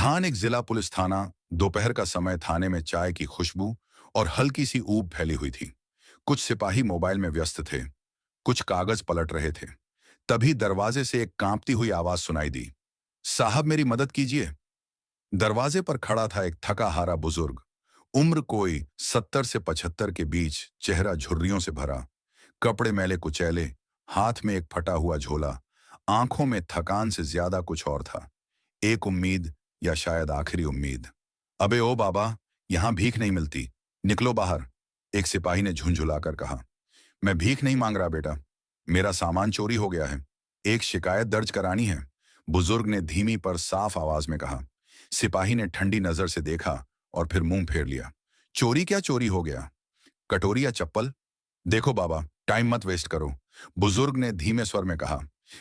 थान एक जिला पुलिस थाना। दोपहर का समय। थाने में चाय की खुशबू और हल्की सी ऊब फैली हुई थी। कुछ सिपाही मोबाइल में व्यस्त थे, कुछ कागज पलट रहे थे। तभी दरवाजे से एक कांपती हुई आवाज सुनाई दी। साहब, मेरी मदद कीजिए। दरवाजे पर खड़ा था एक थका हारा बुजुर्ग। उम्र कोई 70 से 75 के बीच, चेहरा झुर्रियों से भरा, कपड़े मैले कुचैले, हाथ में एक फटा हुआ झोला। आंखों में थकान से ज्यादा कुछ और था। एक उम्मीद, या शायद आखिरी उम्मीद। अबे ओ बाबा, यहां भीख नहीं मिलती, निकलो बाहर। एक सिपाही ने झुंझुलाकर कहा। मैं भीख नहीं मांग रहा बेटा, मेरा सामान चोरी हो गया है, एक शिकायत दर्ज करानी है, बुजुर्ग ने धीमी पर साफ आवाज में कहा। सिपाही ने ठंडी नजर से देखा और फिर मुंह फेर लिया। चोरी क्या चोरी हो गया? कटोरी या चप्पल? देखो बाबा, टाइम मत वेस्ट करो, बुजुर्ग ने धीमे स्वर में कहा।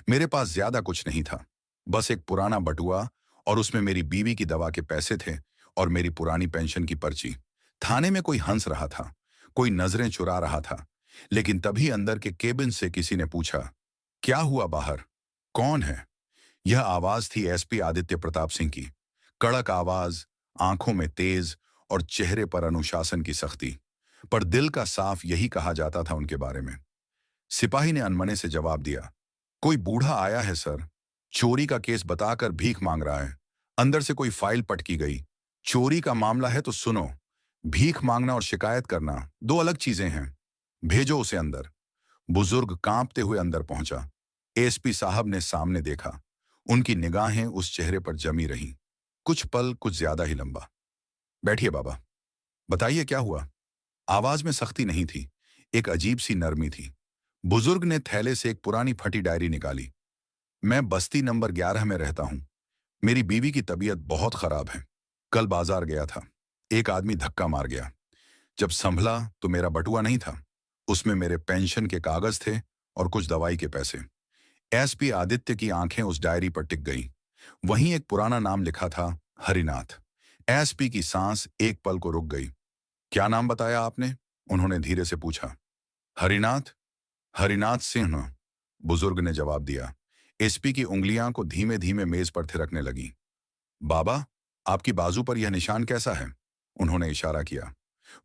मेरे पास ज्यादा कुछ नहीं था, बस एक पुराना बटुआ, और उसमें मेरी बीवी की दवा के पैसे थे और मेरी पुरानी पेंशन की पर्ची। थाने में कोई हंस रहा था, कोई नजरें चुरा रहा था। लेकिन तभी अंदर के केबिन से किसी ने पूछा, क्या हुआ बाहर? कौन है? यह आवाज थी एसपी आदित्य प्रताप सिंह की। कड़क आवाज, आंखों में तेज और चेहरे पर अनुशासन की सख्ती। पर दिल का साफ यही कहा जाता था उनके बारे में। सिपाही ने अनमने से जवाब दिया, कोई बूढ़ा आया है सर, चोरी का केस बताकर भीख मांग रहा है। अंदर से कोई फाइल पटकी गई। चोरी का मामला है तो सुनो, भीख मांगना और शिकायत करना दो अलग चीजें हैं। भेजो उसे अंदर। बुजुर्ग कांपते हुए अंदर पहुंचा। एसपी साहब ने सामने देखा। उनकी निगाहें उस चेहरे पर जमी रहीं। कुछ पल, कुछ ज्यादा ही लंबा। बैठिए बाबा, बताइए क्या हुआ? आवाज में सख्ती नहीं थी, एक अजीब सी नरमी थी। बुजुर्ग ने थैले से एक पुरानी फटी डायरी निकाली। मैं बस्ती नंबर 11 में रहता हूं। मेरी बीवी की तबीयत बहुत खराब है। कल बाजार गया था, एक आदमी धक्का मार गया। जब संभला तो मेरा बटुआ नहीं था, उसमें मेरे पेंशन के कागज थे और कुछ दवाई के पैसे। एसपी आदित्य की आंखें उस डायरी पर टिक गईं। वहीं एक पुराना नाम लिखा था, हरिनाथ। एसपी की सांस एक पल को रुक गई। क्या नाम बताया आपने? उन्होंने धीरे से पूछा। हरिनाथ, हरिनाथ सिंह, बुजुर्ग ने जवाब दिया। एसपी की उंगलियां को धीमे धीमे मेज पर थिरकने लगी। बाबा, आपकी बाजू पर यह निशान कैसा है? उन्होंने इशारा किया।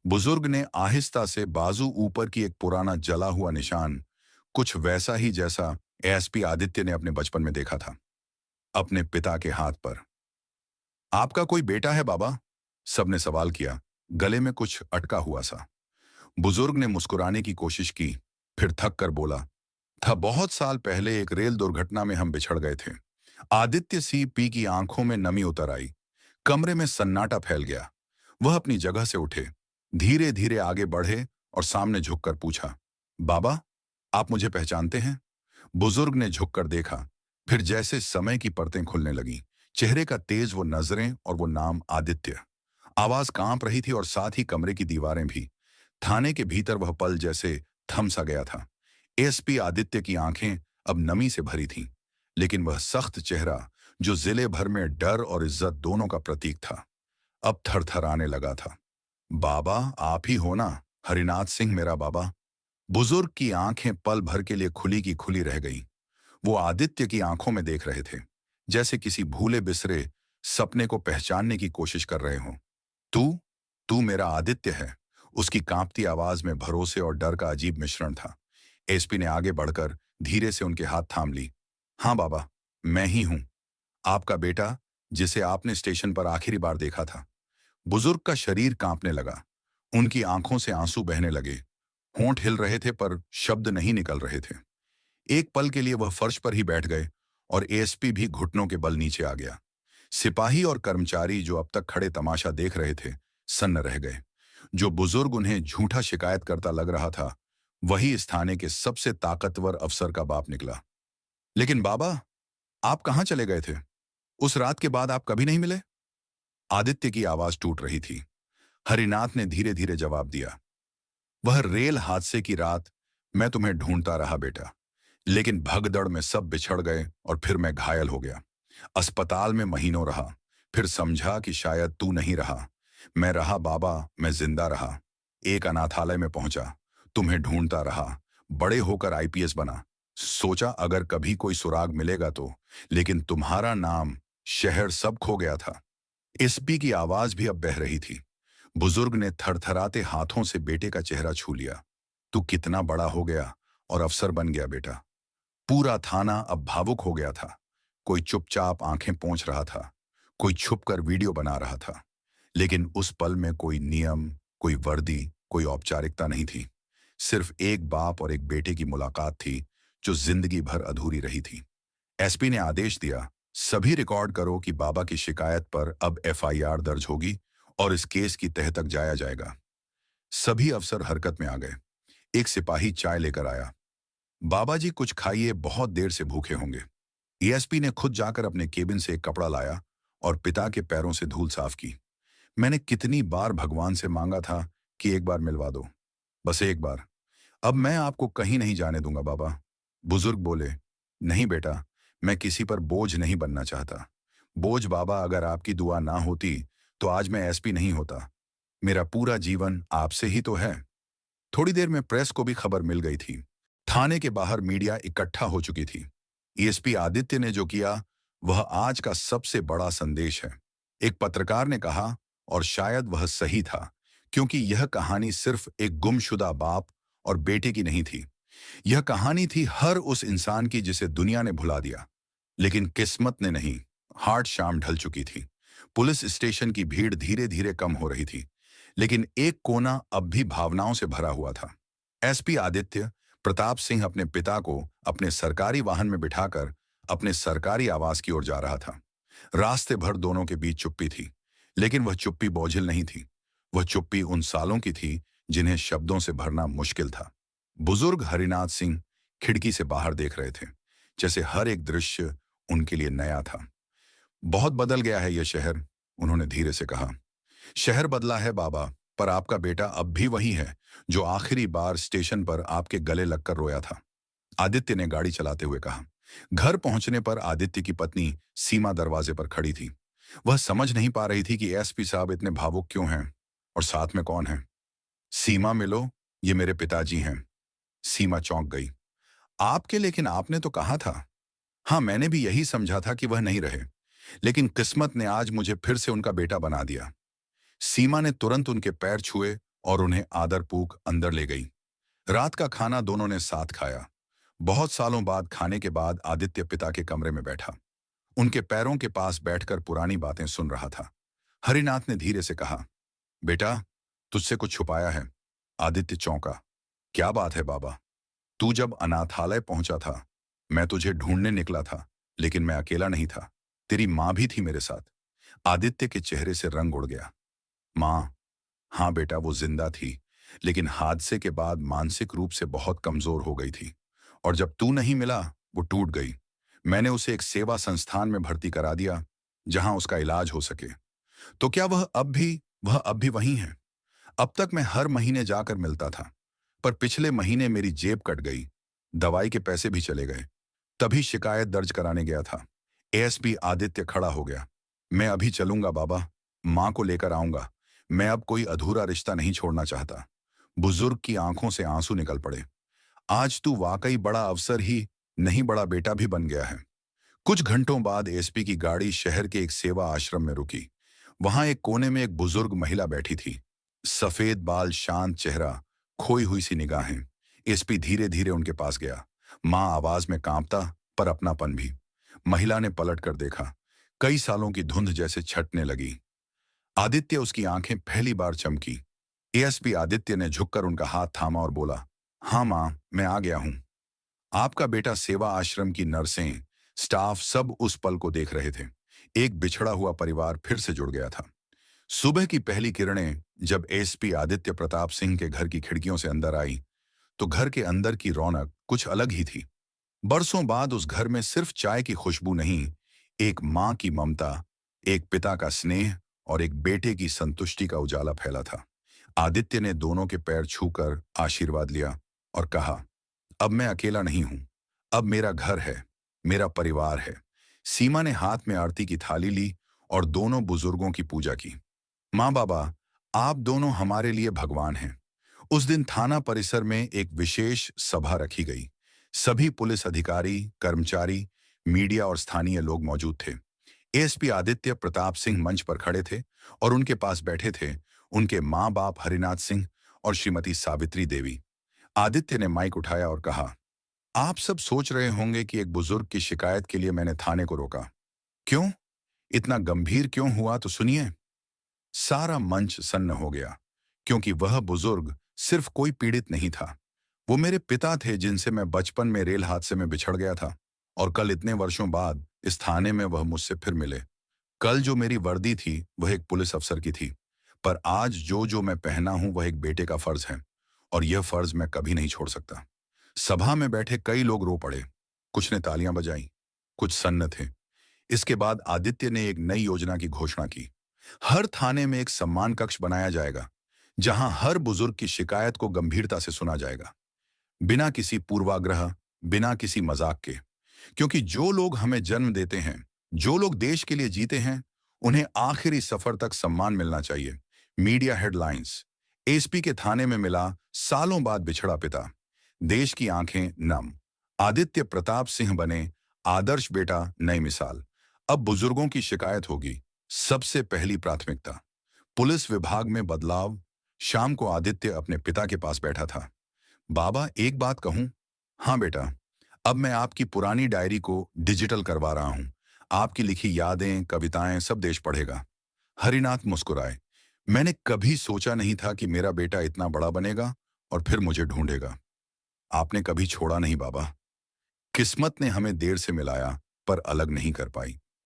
बुजुर्ग ने आहिस्ता से बाजू ऊपर की एक पुराना जला हुआ निशान, कुछ वैसा ही जैसा एसपी आदित्य ने अपने बचपन में देखा था, अपने पिता के हाथ पर। आपका कोई बेटा है बाबा? सबने सवाल किया, गले में कुछ अटका हुआ सा। बुजुर्ग ने मुस्कुराने की कोशिश की, फिर थक कर बोला, था बहुत साल पहले एक रेल दुर्घटना में हम बिछड़ गए थे। आदित्य सी पी की आंखों में नमी उतर आई। कमरे में सन्नाटा फैल गया। वह अपनी जगह से उठे, धीरे धीरे आगे बढ़े और सामने झुककर पूछा, बाबा, आप मुझे पहचानते हैं? बुजुर्ग ने झुककर देखा, फिर जैसे समय की परतें खुलने लगीं, चेहरे का तेज वो नजरें और वो नाम आदित्य। आवाज कांप रही थी और साथ ही कमरे की दीवारें भी। थाने के भीतर वह पल जैसे थम सा गया था। एसपी आदित्य की आंखें अब नमी से भरी थीं, लेकिन वह सख्त चेहरा, जो जिले भर में डर और इज्जत दोनों का प्रतीक था, अब थरथराने लगा था। बाबा, आप ही हो ना? हरिनाथ सिंह मेरा बाबा। बुजुर्ग की आंखें पल भर के लिए खुली की खुली रह गईं। वो आदित्य की आंखों में देख रहे थे, जैसे किसी भूले बिसरे सपने को पहचानने की कोशिश कर रहे हों। तू तू मेरा आदित्य है। उसकी कांपती आवाज में भरोसे और डर का अजीब मिश्रण था। एसपी ने आगे बढ़कर धीरे से उनके हाथ थाम ली। हाँ बाबा, मैं ही हूं, आपका बेटा, जिसे आपने स्टेशन पर आखिरी बार देखा था। बुजुर्ग का शरीर कांपने लगा। उनकी आंखों से आंसू बहने लगे। होंठ हिल रहे थे पर शब्द नहीं निकल रहे थे। एक पल के लिए वह फर्श पर ही बैठ गए और एएसपी भी घुटनों के बल नीचे आ गया। सिपाही और कर्मचारी जो अब तक खड़े तमाशा देख रहे थे, सन्न रह गए। जो बुजुर्ग उन्हें झूठा शिकायत करता लग रहा था, वही इस थाने के सबसे ताकतवर अफसर का बाप निकला। लेकिन बाबा, आप कहां चले गए थे? उस रात के बाद आप कभी नहीं मिले? आदित्य की आवाज टूट रही थी। हरिनाथ ने धीरे धीरे जवाब दिया, वह रेल हादसे की रात मैं तुम्हें ढूंढता रहा बेटा, लेकिन भगदड़ में सब बिछड़ गए और फिर मैं घायल हो गया। अस्पताल में महीनों रहा, फिर समझा कि शायद तू नहीं रहा। मैं रहा बाबा, मैं जिंदा रहा। एक अनाथालय में पहुंचा, तुम्हें ढूंढता रहा, बड़े होकर आईपीएस बना। सोचा अगर कभी कोई सुराग मिलेगा तो, लेकिन तुम्हारा नाम, शहर सब खो गया था। एसपी की आवाज भी अब बह रही थी। बुजुर्ग ने थरथराते हाथों से बेटे का चेहरा छू लिया। तू कितना बड़ा हो गया और अफसर बन गया बेटा। पूरा थाना अब भावुक हो गया था। कोई चुपचाप आंखें पोंछ रहा था, कोई छुपकर वीडियो बना रहा था। लेकिन उस पल में कोई नियम, कोई वर्दी, कोई औपचारिकता नहीं थी। सिर्फ एक बाप और एक बेटे की मुलाकात थी, जो जिंदगी भर अधूरी रही थी। एसपी ने आदेश दिया, सभी रिकॉर्ड करो कि बाबा की शिकायत पर अब एफआईआर दर्ज होगी और इस केस की तह तक जाया जाएगा। सभी अफसर हरकत में आ गए। एक सिपाही चाय लेकर आया। बाबा जी कुछ खाइए, बहुत देर से भूखे होंगे। एएसपी ने खुद जाकर अपने केबिन से एक कपड़ा लाया और पिता के पैरों से धूल साफ की। मैंने कितनी बार भगवान से मांगा था कि एक बार मिलवा दो, बस एक बार। अब मैं आपको कहीं नहीं जाने दूंगा बाबा। बुजुर्ग बोले, नहीं बेटा, मैं किसी पर बोझ नहीं बनना चाहता। बोझ बाबा, अगर आपकी दुआ ना होती तो आज मैं एसपी नहीं होता। मेरा पूरा जीवन आपसे ही तो है। थोड़ी देर में प्रेस को भी खबर मिल गई थी। थाने के बाहर मीडिया इकट्ठा हो चुकी थी। एएसपी आदित्य ने जो किया वह आज का सबसे बड़ा संदेश है। एक पत्रकार ने कहा, और शायद वह सही था, क्योंकि यह कहानी सिर्फ एक गुमशुदा बाप और बेटे की नहीं थी। यह कहानी थी हर उस इंसान की जिसे दुनिया ने भुला दिया, लेकिन किस्मत ने नहीं। हार्ड शाम ढल चुकी थी। पुलिस स्टेशन की भीड़ धीरे धीरे कम हो रही थी, लेकिन एक कोना अब भी भावनाओं से भरा हुआ था। एसपी आदित्य प्रताप सिंह अपने पिता को अपने सरकारी वाहन में बिठाकर अपने सरकारी आवास की ओर जा रहा था। रास्ते भर दोनों के बीच चुप्पी थी, लेकिन वह चुप्पी बोझिल नहीं थी। वह चुप्पी उन सालों की थी जिन्हें शब्दों से भरना मुश्किल था। बुजुर्ग हरिनाथ सिंह खिड़की से बाहर देख रहे थे, जैसे हर एक दृश्य उनके लिए नया था। बहुत बदल गया है यह शहर, उन्होंने धीरे से कहा। शहर बदला है बाबा, पर आपका बेटा अब भी वही है जो आखिरी बार स्टेशन पर आपके गले लगकर रोया था, आदित्य ने गाड़ी चलाते हुए कहा। घर पहुंचने पर आदित्य की पत्नी सीमा दरवाजे पर खड़ी थी। वह समझ नहीं पा रही थी कि एसपी साहब इतने भावुक क्यों हैं और साथ में कौन है। सीमा, मिलो, ये मेरे पिताजी हैं। सीमा चौंक गई। आपके, लेकिन आपने तो कहा था। हाँ, मैंने भी यही समझा था कि वह नहीं रहे, लेकिन किस्मत ने आज मुझे फिर से उनका बेटा बना दिया। सीमा ने तुरंत उनके पैर छुए और उन्हें आदरपूर्वक अंदर ले गई। रात का खाना दोनों ने साथ खाया। बहुत सालों बाद खाने के बाद आदित्य पिता के कमरे में बैठा, उनके पैरों के पास बैठकर पुरानी बातें सुन रहा था। हरिनाथ ने धीरे से कहा, बेटा, तुझसे कुछ छुपाया है। आदित्य चौंका। क्या बात है बाबा? तू जब अनाथालय पहुंचा था, मैं तुझे ढूंढने निकला था, लेकिन मैं अकेला नहीं था। तेरी माँ भी थी मेरे साथ। आदित्य के चेहरे से रंग उड़ गया। माँ? हाँ बेटा, वो जिंदा थी, लेकिन हादसे के बाद मानसिक रूप से बहुत कमजोर हो गई थी, और जब तू नहीं मिला वो टूट गई। मैंने उसे एक सेवा संस्थान में भर्ती करा दिया, जहां उसका इलाज हो सके। तो क्या वह अब भी वहीं है? अब तक मैं हर महीने जाकर मिलता था, पर पिछले महीने मेरी जेब कट गई, दवाई के पैसे भी चले गए। तभी शिकायत दर्ज कराने गया था। एएसपी आदित्य खड़ा हो गया। मैं अभी चलूंगा बाबा, मां को लेकर आऊंगा। मैं अब कोई अधूरा रिश्ता नहीं छोड़ना चाहता। बुजुर्ग की आंखों से आंसू निकल पड़े। आज तू वाकई बड़ा अफसर ही नहीं, बड़ा बेटा भी बन गया है। कुछ घंटों बाद एसपी की गाड़ी शहर के एक सेवा आश्रम में रुकी। वहां एक कोने में एक बुजुर्ग महिला बैठी थी। सफेद बाल, शांत चेहरा, खोई हुई सी निगाहें। एसपी धीरे धीरे उनके पास गया। मां आवाज में कांपता, पर अपनापन भी। महिला ने पलट कर देखा। कई सालों की धुंध जैसे छटने लगी। आदित्य, उसकी आंखें पहली बार चमकी। एएसपी आदित्य ने झुककर उनका हाथ थामा और बोला, हाँ मां, मैं आ गया हूं। आपका बेटा, सेवा आश्रम की नर्सें, स्टाफ सब उस पल को देख रहे थे। एक बिछड़ा हुआ परिवार फिर से जुड़ गया था। सुबह की पहली किरणें जब एसपी आदित्य प्रताप सिंह के घर की खिड़कियों से अंदर आई, तो घर के अंदर की रौनक कुछ अलग ही थी। बरसों बाद उस घर में सिर्फ चाय की खुशबू नहीं, एक माँ की ममता, एक पिता का स्नेह और एक बेटे की संतुष्टि का उजाला फैला था। आदित्य ने दोनों के पैर छूकर आशीर्वाद लिया और कहा, अब मैं अकेला नहीं हूं। अब मेरा घर है, मेरा परिवार है। सीमा ने हाथ में आरती की थाली ली और दोनों बुजुर्गों की पूजा की। माँ बाबा, आप दोनों हमारे लिए भगवान हैं। उस दिन थाना परिसर में एक विशेष सभा रखी गई। सभी पुलिस अधिकारी, कर्मचारी, मीडिया और स्थानीय लोग मौजूद थे। एएसपी आदित्य प्रताप सिंह मंच पर खड़े थे और उनके पास बैठे थे उनके माँ बाप हरिनाथ सिंह और श्रीमती सावित्री देवी। आदित्य ने माइक उठाया और कहा, आप सब सोच रहे होंगे कि एक बुजुर्ग की शिकायत के लिए मैंने थाने को रोका। क्यों? इतना गंभीर क्यों हुआ तो सुनिए। सारा मंच सन्न हो गया, क्योंकि वह बुजुर्ग सिर्फ कोई पीड़ित नहीं था। वो मेरे पिता थे जिनसे मैं बचपन में रेल हादसे में बिछड़ गया था, और कल इतने वर्षों बाद इस थाने में वह मुझसे फिर मिले। कल जो मेरी वर्दी थी वह एक पुलिस अफसर की थी, पर आज जो जो मैं पहना हूं वह एक बेटे का फर्ज है, और यह फर्ज मैं कभी नहीं छोड़ सकता। सभा में बैठे कई लोग रो पड़े। कुछ ने तालियां बजाई, कुछ सन्न थे। इसके बाद आदित्य ने एक नई योजना की घोषणा की। हर थाने में एक सम्मान कक्ष बनाया जाएगा, जहां हर बुजुर्ग की शिकायत को गंभीरता से सुना जाएगा, बिना किसी पूर्वाग्रह, बिना किसी मजाक के। क्योंकि जो लोग हमें जन्म देते हैं, जो लोग देश के लिए जीते हैं, उन्हें आखिरी सफर तक सम्मान मिलना चाहिए। मीडिया हेडलाइंस, एसपी के थाने में मिला सालों बाद बिछड़ा पिता। देश की आंखें नम, आदित्य प्रताप सिंह बने आदर्श बेटा, नई मिसाल। अब बुजुर्गों की शिकायत होगी सबसे पहली प्राथमिकता। पुलिस विभाग में बदलाव। शाम को आदित्य अपने पिता के पास बैठा था। बाबा, एक बात कहूं? हाँ बेटा, अब मैं आपकी पुरानी डायरी को डिजिटल करवा रहा हूं। आपकी लिखी यादें, कविताएं सब देश पढ़ेगा। हरिनाथ मुस्कुराए। मैंने कभी सोचा नहीं था कि मेरा बेटा इतना बड़ा बनेगा और फिर मुझे ढूंढेगा। आपने कभी छोड़ा नहीं बाबा। किस्मत ने हमें देर से मिलाया, पर अलग नहीं कर पाई।